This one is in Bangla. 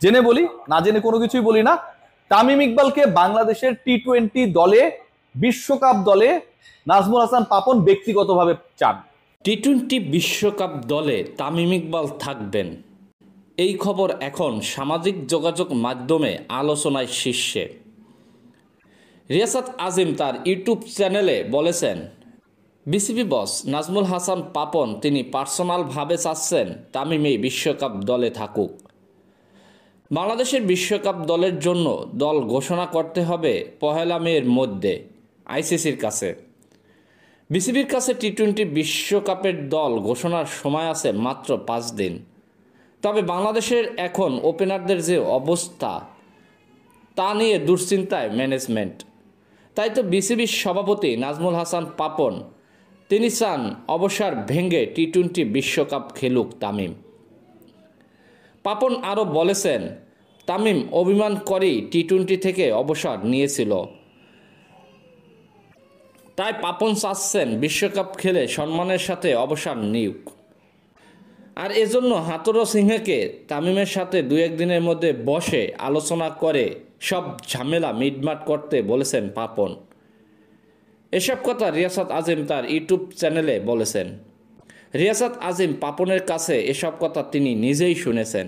জেনে বলি, না জেনে কোনো কিছুই বলি না। তামিম ইকবালকে বাংলাদেশের টি-20 দলে, বিশ্বকাপ দলে নাজমুল হাসান পাপন ব্যক্তিগতভাবে চান। টি-20 বিশ্বকাপ দলে তামিম ইকবাল থাকবেন, এই খবর এখন সামাজিক যোগাযোগ মাধ্যমে আলোচনায় শীর্ষে। রিয়াসাত আজিম তার ইউটিউব চ্যানেলে বলেছেন, বিসিবি বস নাজমুল হাসান পাপন তিনি পার্সোনালভাবে চাচ্ছেন তামিম এই বিশ্বকাপ দলে থাকুক। বাংলাদেশের বিশ্বকাপ দলের জন্য দল ঘোষণা করতে হবে 1 মের মধ্যে আইসিসির কাছে। বিসিবির কাছে টি-20 বিশ্বকাপের দল ঘোষণার সময় আছে মাত্র 5 দিন। তবে বাংলাদেশের এখন ওপেনারদের যে অবস্থা তা নিয়ে দুশ্চিন্তায় ম্যানেজমেন্ট। তাই তো বিসিবির সভাপতি নাজমুল হাসান পাপন তিনি চান অবসর ভেঙে টি-20 বিশ্বকাপ খেলুক তামিম। পাপন আরও বলেছেন, তামিম অভিমান করেই টি-20 থেকে অবসর নিয়েছিল, তাই পাপন চাচ্ছেন বিশ্বকাপ খেলে সম্মানের সাথে অবসর নিউক। আর এজন্য হাথুরু সিংহকে তামিমের সাথে 2-1 দিনের মধ্যে বসে আলোচনা করে সব ঝামেলা মিটমাট করতে বলেছেন পাপন। এসব কথা রিয়াসাত আজিম তার ইউটিউব চ্যানেলে বলেছেন। রিয়াসাত আজিম পাপনের কাছে এসব কথা তিনি নিজেই শুনেছেন।